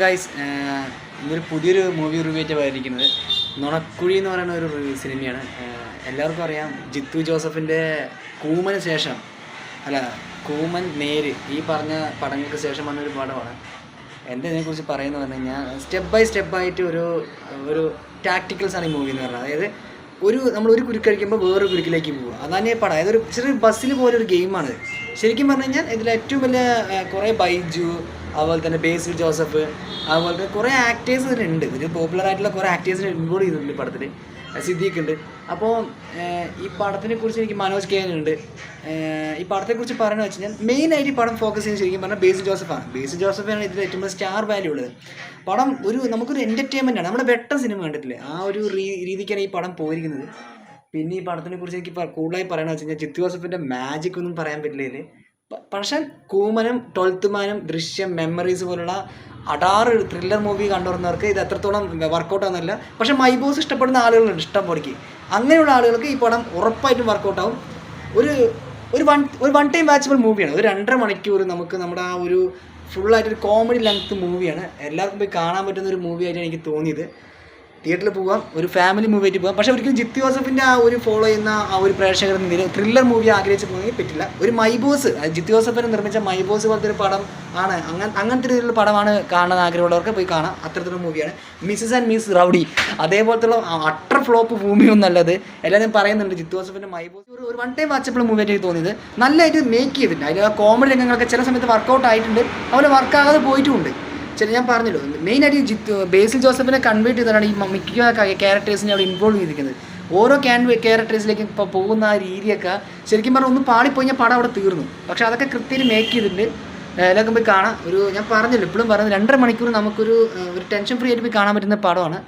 Guys, ഇന്നൊരു പുതിയൊരു movie review ആയിട്ട് പോയിരിക്കുന്നത് നുണക്കുഴി എന്ന് പറയുന്ന ഒരു സിനിമയാണ്. എല്ലാവർക്കും അറിയാം, ജിത്തു ജോസഫിൻ്റെ കൂമന് ശേഷം കൂമൻ നേര് ഈ പറഞ്ഞ പടങ്ങൾക്ക് ശേഷം വന്നൊരു പടമാണ്. എന്താ ഇതിനെക്കുറിച്ച് പറയുന്നത് പറഞ്ഞു കഴിഞ്ഞാൽ, സ്റ്റെപ്പ് ബൈ സ്റ്റെപ്പായിട്ട് ഒരു ടാക്ടിക്കൽസാണ് ഈ മൂവി എന്ന് പറഞ്ഞത്. അതായത് നമ്മളൊരു കുരുക്കഴിക്കുമ്പോൾ വേറൊരു കുരുക്കിലേക്ക് പോകുക, അതാണ് ഈ പടം. അതായത് ഒരു ചെറിയ ബസ്സിൽ പോലെ ഒരു ഗെയിമാണ്. ശരിക്കും പറഞ്ഞു കഴിഞ്ഞാൽ ഇതിൽ ഏറ്റവും വലിയ കുറേ ബൈജു, അതുപോലെ തന്നെ ബേസിൽ ജോസഫ്, അതുപോലെ തന്നെ കുറേ ആക്ടേഴ്സ് ഇതിലുണ്ട്. ഇതിൽ പോപ്പുലർ ആയിട്ടുള്ള കുറേ ആക്ടേഴ്സിനെ ഇൻവോൾവ് ചെയ്തിട്ടുണ്ട് പടത്തിൽ. സിദ്ദീഖ് ഉണ്ട്. അപ്പോൾ ഈ പടത്തിനെ കുറിച്ച് എനിക്ക് മനോജ് കെ ഉണ്ട്. ഈ പടത്തെക്കുറിച്ച് പറയുന്നത് വെച്ച് കഴിഞ്ഞാൽ മെയിനായിട്ട് ഈ പടം ഫോക്കസ് ചെയ്യുന്നത് ശരിക്കും പറഞ്ഞാൽ ബേസിൽ ജോസഫാണ്. ബേസിൽ ജോസഫാണ് ഇതിൽ ഏറ്റവും കൂടുതൽ സ്റ്റാർ വാല്യൂ ഉള്ളത്. പടം നമുക്കൊരു എൻ്റർടൈൻമെൻ്റ് ആണ്. നമ്മുടെ വെട്ടം സിനിമ കണ്ടിട്ടില്ലേ, ആ ഒരു രീതിക്കാണ് ഈ പടം പോയിരിക്കുന്നത്. പിന്നെ ഈ പടത്തിനെ കുറിച്ച് എനിക്ക് കൂടുതലായി പറയണമെന്ന് വെച്ച് കഴിഞ്ഞാൽ, ജിത്തു ജോസഫിൻ്റെ മാജിക് ഒന്നും പറയാൻ പറ്റില്ല ഇതിൽ. പക്ഷേ കൂമനും 12th മാനും ദൃശ്യം, മെമ്മറീസ് പോലുള്ള അടാറ് ത്രില്ലർ മൂവി കണ്ടുവരുന്നവർക്ക് ഇത് എത്രത്തോളം വർക്കൗട്ട് ആവുന്നില്ല. പക്ഷേ മൈബോസ് ഇഷ്ടപ്പെടുന്ന ആളുകളുണ്ട് ഇഷ്ടം പൊടിക്ക്. അങ്ങനെയുള്ള ആളുകൾക്ക് ഈ പടം ഉറപ്പായിട്ടും വർക്കൗട്ടാവും. ഒരു വൺ ടൈം വാച്ചബിൾ മൂവിയാണ്. ഒരു 2.5 മണിക്കൂർ നമുക്ക് നമ്മുടെ ആ ഒരു ഫുള്ളായിട്ടൊരു കോമഡി ലെങ്ത് മൂവിയാണ്. എല്ലാവർക്കും പോയി കാണാൻ പറ്റുന്ന ഒരു മൂവിയായിട്ടാണ് എനിക്ക് തോന്നിയത്. തിയേറ്ററിൽ പോകാം, ഒരു ഫാമിലി മൂവി ആയിട്ട് പോകാം. പക്ഷേ ഒരിക്കലും ജിത്തു ജോസഫിൻ്റെ ആ ഒരു ഫോളോ ചെയ്യുന്ന ആ ഒരു പ്രേക്ഷകർ ത്രില്ലർ മൂവി ആഗ്രഹിച്ച് പോകാൻ പറ്റില്ല. ഒരു മൈബോസ്, ജിത്തു ജോസഫിനെ നിർമ്മിച്ച മൈബോസ് പോലത്തെ ഒരു പടം ആണ്. അങ്ങനത്തെ രീതിയിലുള്ള പടമാണ് കാണാൻ ആഗ്രഹമുള്ളവർക്ക് പോയി കാണാം. അത്തരത്തിലുള്ള മൂവിയാണ് മിസ്സസ് ആൻഡ് മിസ് റൗഡി. അതേപോലത്തുള്ള അട്ടർ ഫ്ലോപ്പ് ഭൂമിയൊന്നും നല്ലത് എല്ലാവരും പറയുന്നുണ്ട്. ജിത്തു ജോസഫിൻ്റെ മൈബോസ് ഒരു വൺ ടൈം വാച്ചബിൾ മൂവി ആയിട്ട് തോന്നിയത്. നല്ലതായിട്ട് മേക്ക് ചെയ്തിട്ടുണ്ട്. അതിൽ ആ കോമഡി രംഗങ്ങളൊക്കെ ചില സമയത്ത് വർക്കൗട്ട് ആയിട്ടുണ്ട്, അതുപോലെ വർക്കാകാതെ പോയിട്ടുമുണ്ട്. ഞാൻ പറഞ്ഞല്ലോ, മെയിനായിട്ട് ബേസിൽ ജോസഫിനെ കൺവേർട്ട് ചെയ്തതാണ് ഈ മിക്ക ക്യാരക്ടേഴ്സിനെ അവിടെ ഇൻവോൾവ് ചെയ്തിരിക്കുന്നത്. ഓരോ ക്യാരക്ടേഴ്സിലേക്ക് ഇപ്പോൾ പോകുന്ന ആ രീതിയൊക്കെ ശരിക്കും പറഞ്ഞാൽ ഒന്ന് പാളിപ്പോയി ഞാൻ പടം അവിടെ തീർന്നു. പക്ഷേ അതൊക്കെ കൃത്യമായിട്ട് മേക്ക് ചെയ്തിട്ടുണ്ട്. എല്ലാവർക്കും പോയി കാണാം. ഞാൻ പറഞ്ഞല്ലോ, ഇപ്പോഴും പറയുന്നത് 2.5 മണിക്കൂർ നമുക്കൊരു ടെൻഷൻ ഫ്രീ ആയിട്ട് പോയി കാണാൻ പറ്റുന്ന പടമാണ്.